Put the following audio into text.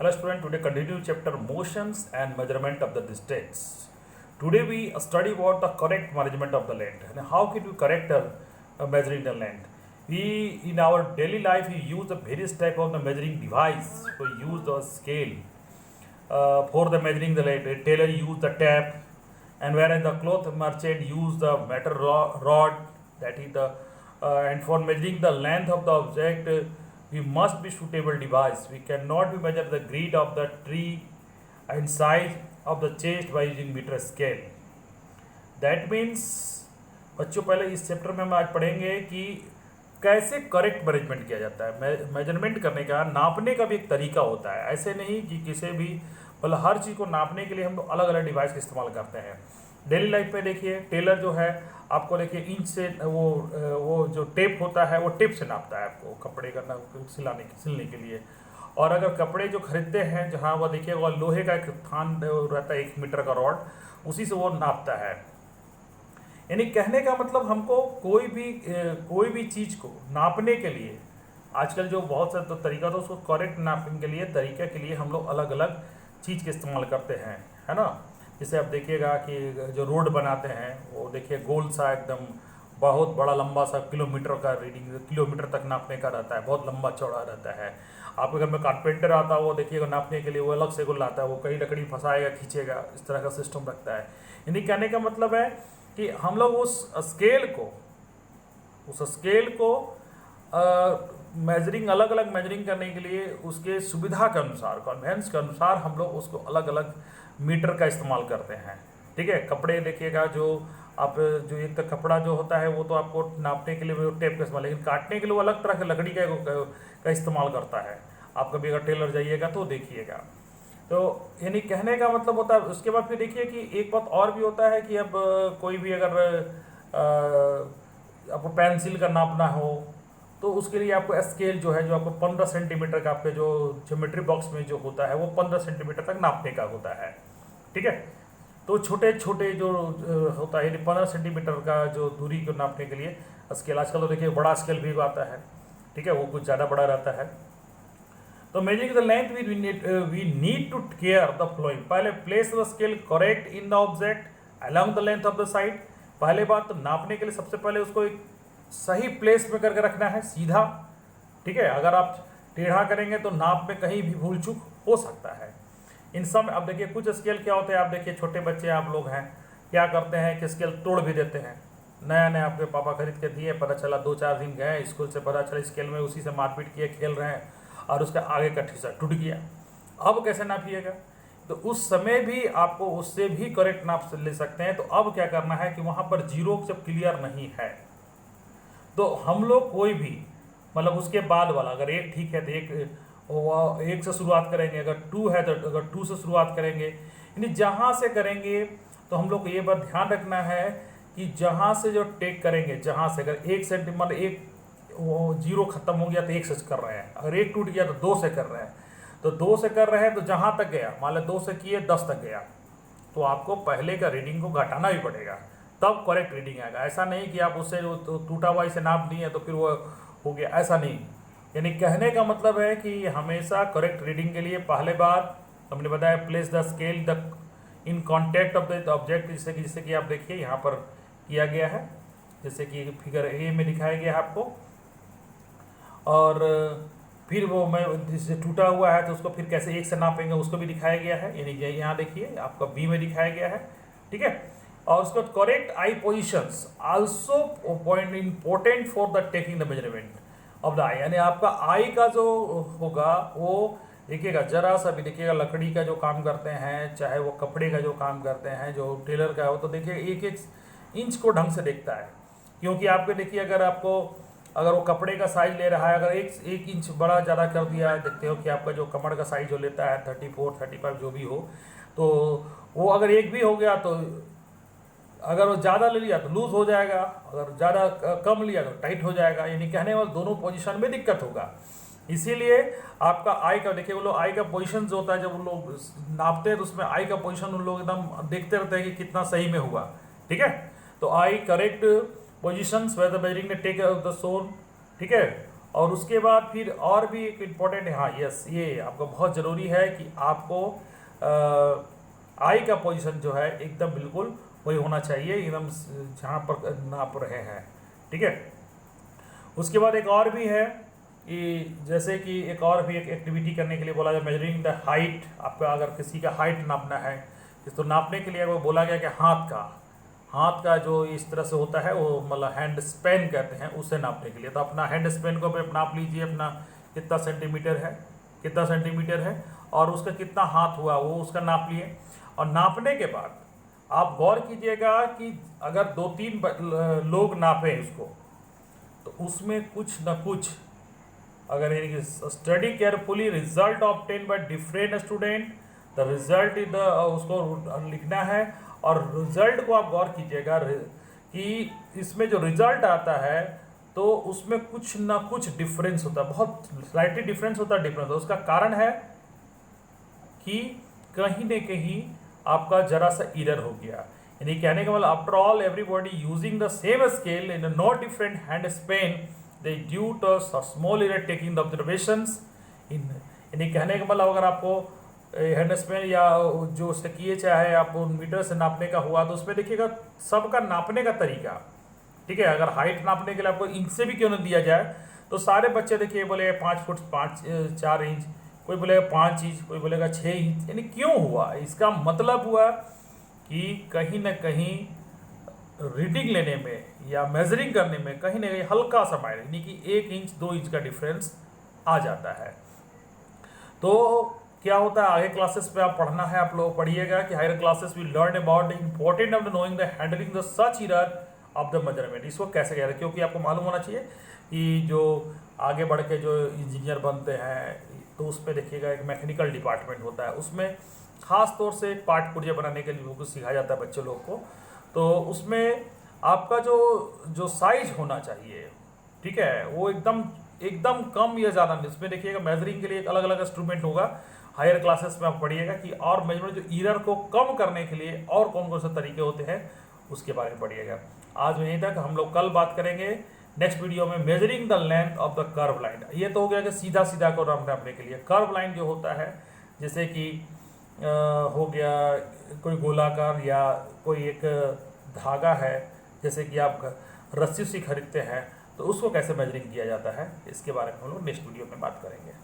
Hello student, today continue chapter motions and measurement of the distance. Today we study about the correct management of the land and how can we correct measuring the land. We in our daily life we use the various type of the measuring device. We use the scale for the measuring the land. A tailor use the tape, and whereas the cloth merchant use the meter rod, that is the and for measuring the length of the object we must be suitable device. We cannot be measure the grid of the tree and size of the chest by using meter scale. That means बच्चों पहले इस chapter में हम आज पढ़ेंगे कि कैसे correct management किया जाता है। मेजरमेंट करने का, नापने का भी एक तरीका होता है। ऐसे नहीं कि किसी भी मतलब हर चीज़ को नापने के लिए हम अलग अलग डिवाइस का इस्तेमाल करते हैं। डेली लाइफ में देखिए टेलर जो है आपको देखिए इंच से वो जो टेप होता है वो टेप से नापता है आपको कपड़े का सिलने के लिए। और अगर कपड़े जो खरीदते हैं जहाँ वो देखिए वो लोहे का एक थान रहता है 1 मीटर का रॉड, उसी से वो नापता है। यानी कहने का मतलब हमको कोई भी चीज़ को नापने के लिए आजकल जो बहुत सा तो तरीका तो उसको करेक्ट नापने के लिए तरीके के लिए हम लोग अलग अलग चीज़ के इस्तेमाल करते हैं, है ना। जैसे आप देखिएगा कि जो रोड बनाते हैं वो देखिए गोल सा एकदम बहुत बड़ा लंबा सा किलोमीटर का रीडिंग किलोमीटर तक नापने का रहता है, बहुत लंबा चौड़ा रहता है। आपके घर में कारपेंटर आता है वो देखिएगा नापने के लिए वो अलग से गोल लाता है, वो कई लकड़ी फंसाएगा खींचेगा, इस तरह का सिस्टम रखता है। यानी कहने का मतलब है कि हम लोग उस स्केल को मेजरिंग अलग अलग मेजरिंग करने के लिए उसके सुविधा के अनुसार कन्वेंस के अनुसार हम लोग उसको अलग अलग मीटर का इस्तेमाल करते हैं। ठीक है, कपड़े देखिएगा जो आप जो एक तो कपड़ा जो होता है वो तो आपको नापने के लिए वो टेप का इस्तेमाल, लेकिन काटने के लिए वो अलग तरह के लकड़ी का इस्तेमाल करता है। आप कभी अगर टेलर जाइएगा तो देखिएगा। तो यानी कहने का मतलब होता है। उसके बाद फिर देखिए कि एक बात और भी होता है कि अब कोई भी अगर आपको पेंसिल का नापना हो तो उसके लिए आपको स्केल जो है जो आपको 15 सेंटीमीटर का आपके जो ज्योमेट्री बॉक्स में जो होता है वो 15 सेंटीमीटर तक नापने का होता है। ठीक है, तो छोटे छोटे जो होता है यानी 15 सेंटीमीटर का जो दूरी को नापने के लिए स्केल, आजकल तो देखिए बड़ा स्केल भी आता है। ठीक है, वो कुछ ज़्यादा बड़ा रहता है। तो measuring the length we need to care the flowing. पहले place the scale correct in the object along the length of the side. पहले बात तो नापने के लिए सबसे पहले उसको एक सही प्लेस में करके रखना है, सीधा। ठीक है, अगर आप टेढ़ा करेंगे तो नाप में कहीं भी भूल चूक हो सकता है। इन सब अब देखिए कुछ स्केल क्या होते हैं, आप देखिए छोटे बच्चे आप लोग हैं क्या करते हैं कि स्केल तोड़ भी देते हैं। नया नया आपके पापा खरीद के दिए, पता चला 2-4 दिन गए स्कूल से, पता चला स्केल में उसी से मारपीट किए, खेल रहे हैं और उसका आगे का हिस्सा टूट गया। अब कैसे नापिएगा? तो उस समय भी आपको उससे भी करेक्ट नाप ले सकते हैं। तो अब क्या करना है कि वहाँ पर जीरो जब क्लियर नहीं है तो हम लोग कोई भी मतलब उसके बाद वाला अगर एक ठीक है तो एक से शुरुआत करेंगे, अगर 2 है तो अगर 2 से शुरुआत करेंगे। यानी जहाँ से करेंगे तो हम लोग को ये बात ध्यान रखना है कि जहाँ से जो टेक करेंगे, जहाँ से अगर 1 सेंटीमीटर एक वो जीरो खत्म हो गया तो 1 से कर रहे हैं, अगर 1 टूट गया तो 2 से कर रहे हैं, तो 2 से कर रहे हैं तो जहाँ तक गया मान लो 2 से किए 10 तक गया तो आपको पहले का रीडिंग को घटाना भी पड़ेगा, तब करेक्ट रीडिंग आएगा। ऐसा नहीं कि आप उससे जो टूटा हुआ इसे नाप दिए तो फिर वो हो गया, ऐसा नहीं। यानी कहने का मतलब है कि हमेशा करेक्ट रीडिंग के लिए पहले बार हमने बताया place the scale the in contact of the object, जिससे कि आप देखिए यहाँ पर किया गया है, जैसे कि फिगर ए में दिखाया गया है आपको। और फिर वो मैं जिससे टूटा हुआ है तो उसको फिर कैसे 1 से नापेंगे उसको भी दिखाया गया है। यानी यहाँ देखिए आपका बी में दिखाया गया है। ठीक है, और उसको correct eye positions also point important for the taking the measurement of the eye. यानी आपका आई का जो होगा वो देखिएगा जरा सा भी देखिएगा, लकड़ी का जो काम करते हैं चाहे वो कपड़े का जो काम करते हैं जो टेलर का हो तो देखिए 1-1 इंच को ढंग से देखता है। क्योंकि आपके देखिए अगर वो कपड़े का साइज ले रहा है, अगर एक इंच बड़ा ज़्यादा कर दिया, देखते हो कि आपका जो कमर का साइज जो लेता है 34-35 जो भी हो, तो वो अगर एक भी हो गया तो अगर वो ज़्यादा ले लिया तो लूज़ हो जाएगा, अगर ज़्यादा कम लिया तो टाइट हो जाएगा। यानी कहने वाले दोनों पोजीशन में दिक्कत होगा। इसीलिए आपका आई का देखिए वो लोग आई का पोजीशन जो होता है जब वो लोग नापते हैं तो उसमें आई का पोजीशन उन लोग एकदम देखते रहते हैं कि कितना सही में हुआ। ठीक है, तो I correct positions where the measuring take off the zone. ठीक है, और उसके बाद फिर और भी एक इम्पोर्टेंट है, हाँ यस, ये आपको बहुत ज़रूरी है कि आपको आई का पोजीशन जो है एकदम बिल्कुल वही होना चाहिए, एकदम जहाँ पर नाप रहे हैं, ठीक है। उसके बाद एक और भी है कि जैसे कि एक और भी एक एक्टिविटी करने के लिए बोला जाए, मेजरिंग द हाइट। आपका अगर किसी का हाइट नापना है तो नापने के लिए वो बोला गया कि हाथ का जो इस तरह से होता है वो मतलब हैंड स्पेन कहते हैं, उसे नापने के लिए। तो अपना हैंड स्पेन को आप नाप लीजिए, अपना कितना सेंटीमीटर है और उसका कितना हाथ हुआ वो उसका नाप लिए। और नापने के बाद आप गौर कीजिएगा कि अगर 2-3 लोग नापें उसको तो उसमें कुछ न कुछ, अगर study carefully result obtain by different student, the result in the उसको लिखना है। और रिजल्ट को आप गौर कीजिएगा कि इसमें जो रिजल्ट आता है तो उसमें कुछ ना कुछ डिफरेंस होता है, बहुत स्लाइटली डिफरेंस होता है। उसका कारण है कि कहीं न कहीं आपका जरा सा इरर हो गया। यानी कहने का मतलब after all everybody using the same scale in not different hand span, they due to small error taking the observations in. यानी कहने का मतलब अगर आपको हैंड स्पेन या जो सकिए चाहे आप मीटर से नापने का हुआ तो उसमें देखिएगा सबका नापने का तरीका, ठीक है। अगर हाइट नापने के लिए आपको इंच से भी क्यों न दिया जाए तो सारे बच्चे देखिए बोले 5 फुट 4 इंच, कोई बोलेगा 5 इंच, कोई बोलेगा 6 इंच। यानी क्यों हुआ, इसका मतलब हुआ कि कहीं ना कहीं रीडिंग लेने में या मेजरिंग करने में कहीं ना कहीं हल्का सा माइनस, यानी कि 1 इंच 2 इंच का डिफरेंस आ जाता है। तो क्या होता है, आगे क्लासेस पे आप पढ़ना है, आप लोग पढ़िएगा कि higher classes will learn about the important of the knowing the handling the such error of the measurement. इसको कैसे कह रहे हैं, क्योंकि आपको मालूम होना चाहिए कि जो आगे बढ़ के जो इंजीनियर बनते हैं तो उसमें देखिएगा एक मैकेनिकल डिपार्टमेंट होता है, उसमें खास तौर से एक पार्ट पुर्जे बनाने के लिए लोगों को सिखाया जाता है बच्चे लोग को। तो उसमें आपका जो साइज होना चाहिए, ठीक है, वो एकदम कम या ज़्यादा नहीं। उसमें देखिएगा मेजरिंग के लिए एक अलग अलग इंस्ट्रूमेंट होगा। हायर क्लासेस में आप पढ़िएगा कि और मेजरमेंट जो एरर को कम करने के लिए और कौन कौन से तरीके होते हैं उसके बारे में पढ़िएगा। आज में यहीं तक, हम लोग कल बात करेंगे नेक्स्ट वीडियो में measuring the length of the curve line. ये तो हो गया कि सीधा सीधा को नापने के लिए। कर्व लाइन जो होता है जैसे कि हो गया कोई गोलाकार या कोई एक धागा है, जैसे कि आप रस्सी से खरीदते हैं तो उसको कैसे मेजरिंग किया जाता है, इसके बारे में हम लोग नेक्स्ट वीडियो में बात करेंगे।